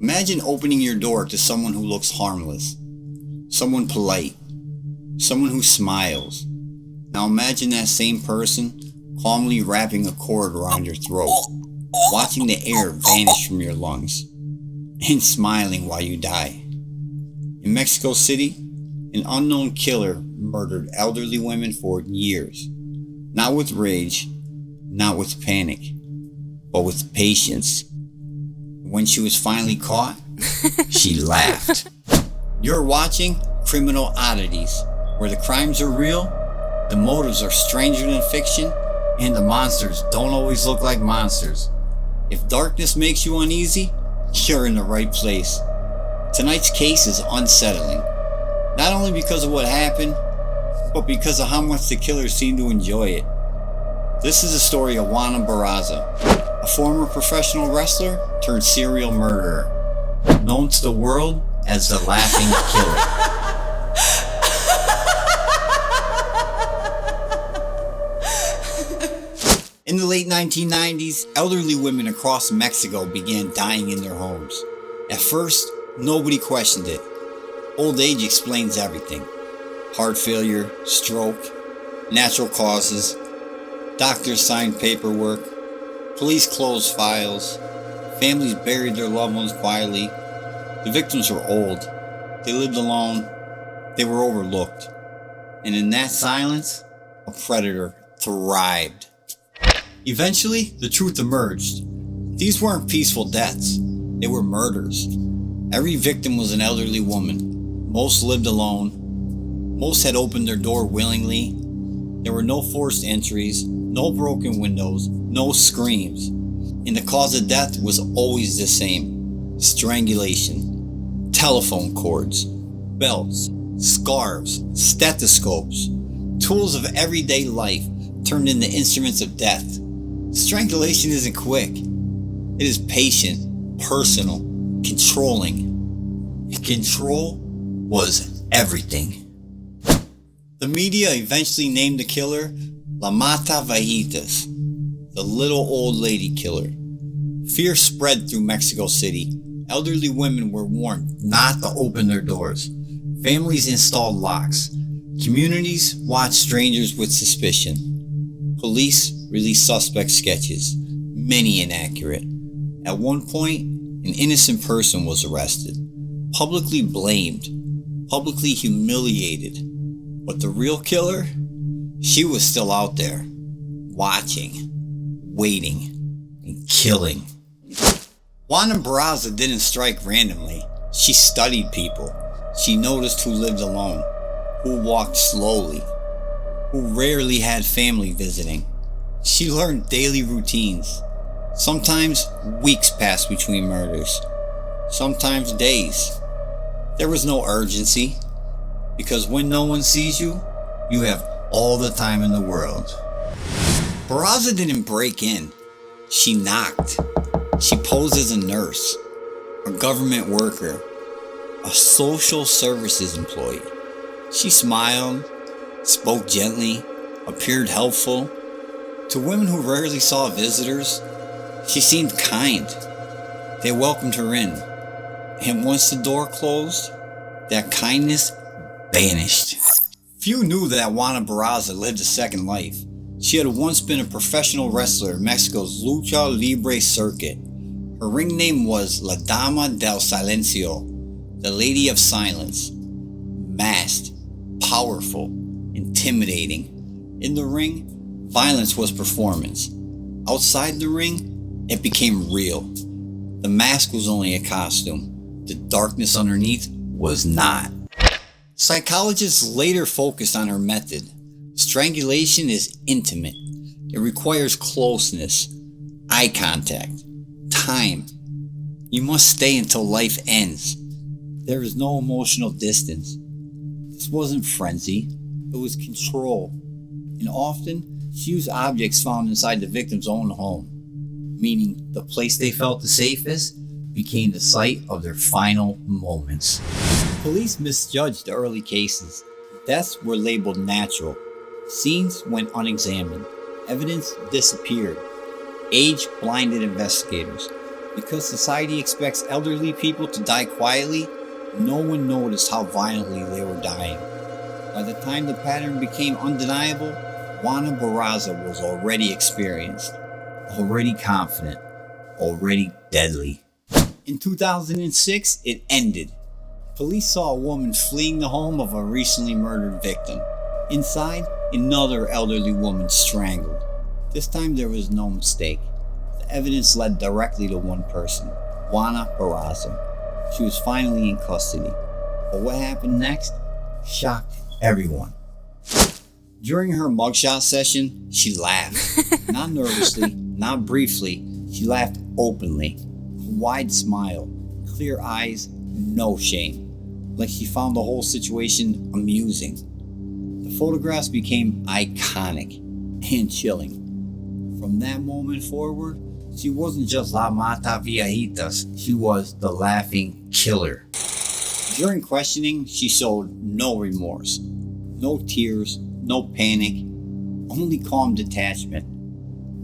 Imagine opening your door to someone who looks harmless, someone polite, someone who smiles. Now imagine that same person calmly wrapping a cord around your throat, watching the air vanish from your lungs, and smiling while you die. In Mexico City, an unknown killer murdered elderly women for years, not with rage, not with panic, but with patience. When she was finally caught, she laughed. You're watching Criminal Oddities, where the crimes are real, the motives are stranger than fiction, and the monsters don't always look like monsters. If darkness makes you uneasy, you're in the right place. Tonight's case is unsettling, not only because of what happened, but because of how much the killer seemed to enjoy it. This is the story of Juana Barraza, a former professional wrestler turned serial murderer, known to the world as the Laughing Killer. In the late 1990s, elderly women across Mexico began dying in their homes. At first, nobody questioned it. Old age explains everything. Heart failure, stroke, natural causes. Doctors signed paperwork. Police closed files. Families buried their loved ones quietly. The victims were old. They lived alone. They were overlooked. And in that silence, a predator thrived. Eventually, the truth emerged. These weren't peaceful deaths. They were murders. Every victim was an elderly woman. Most lived alone. Most had opened their door willingly. There were no forced entries, no broken windows, no screams. And the cause of death was always the same: strangulation. Telephone cords, belts, scarves, stethoscopes, tools of everyday life turned into instruments of death. Strangulation isn't quick. It is patient, personal, controlling. And control was everything. The media eventually named the killer La Mata Viejitas, the little old lady killer. Fear spread through Mexico City. Elderly women were warned not to open their doors. Families installed locks. Communities watched strangers with suspicion. Police released suspect sketches, many inaccurate. At one point, an innocent person was arrested, publicly blamed, publicly humiliated. But the real killer? She was still out there, watching, waiting, and killing. Juana Barraza didn't strike randomly. She studied people. She noticed who lived alone, who walked slowly, who rarely had family visiting. She learned daily routines. Sometimes weeks passed between murders. Sometimes days. There was no urgency, because when no one sees you, you have all the time in the world. Barraza didn't break in. She knocked. She posed as a nurse, a government worker, a social services employee. She smiled, spoke gently, appeared helpful. To women who rarely saw visitors, she seemed kind. They welcomed her in. And once the door closed, that kindness vanished. Few knew that Juana Barraza lived a second life. She had once been a professional wrestler in Mexico's Lucha Libre circuit. Her ring name was La Dama del Silencio, the Lady of Silence. Masked, powerful, intimidating. In the ring, violence was performance. Outside the ring, it became real. The mask was only a costume. The darkness underneath was not. Psychologists later focused on her method. Strangulation is intimate. It requires closeness, eye contact, time. You must stay until life ends. There is no emotional distance. This wasn't frenzy, it was control. And often, she used objects found inside the victim's own home, meaning the place they felt the safest became the site of their final moments. Police misjudged the early cases. Deaths were labeled natural. Scenes went unexamined. Evidence disappeared. Age blinded investigators. Because society expects elderly people to die quietly, no one noticed how violently they were dying. By the time the pattern became undeniable, Juana Barraza was already experienced, already confident, already deadly. In 2006, it ended. Police saw a woman fleeing the home of a recently murdered victim. Inside, another elderly woman strangled. This time there was no mistake. The evidence led directly to one person, Juana Barraza. She was finally in custody. But what happened next shocked everyone. During her mugshot session, she laughed. Not nervously, not briefly, she laughed openly. A wide smile, clear eyes, no shame. Like she found the whole situation amusing. The photographs became iconic and chilling. From that moment forward, she wasn't just La Mata Viejitas, she was the laughing killer. During questioning, she showed no remorse, no tears, no panic, only calm detachment.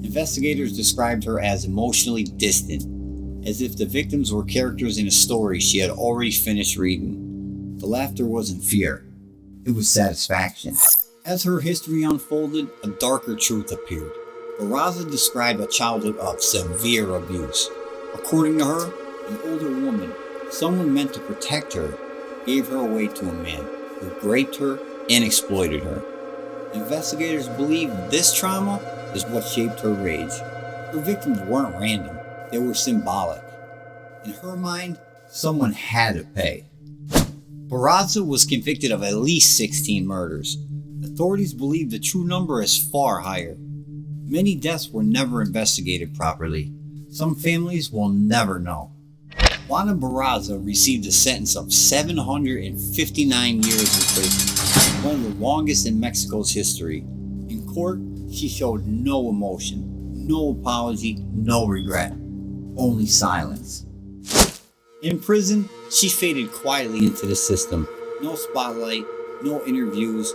Investigators described her as emotionally distant, as if the victims were characters in a story she had already finished reading. The laughter wasn't fear, it was satisfaction. As her history unfolded, a darker truth appeared. Barraza described a childhood of severe abuse. According to her, an older woman, someone meant to protect her, gave her away to a man who raped her and exploited her. Investigators believe this trauma is what shaped her rage. Her victims weren't random, they were symbolic. In her mind, someone had to pay. Barraza was convicted of at least 16 murders. Authorities believe the true number is far higher. Many deaths were never investigated properly. Some families will never know. Juana Barraza received a sentence of 759 years in prison, one of the longest in Mexico's history. In court, she showed no emotion, no apology, no regret, only silence. In prison, she faded quietly into the system. No spotlight, no interviews.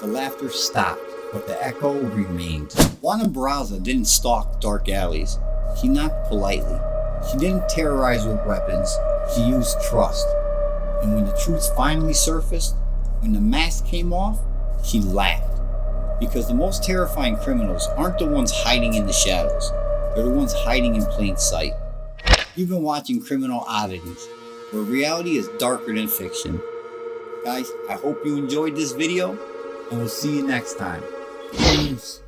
The laughter stopped, but the echo remained. Juana Barraza didn't stalk dark alleys. She knocked politely. She didn't terrorize with weapons. She used trust. And when the truth finally surfaced, when the mask came off, she laughed. Because the most terrifying criminals aren't the ones hiding in the shadows. They're the ones hiding in plain sight. You've been watching Criminal Oddities, where reality is darker than fiction. Guys, I hope you enjoyed this video, and we'll see you next time. Peace.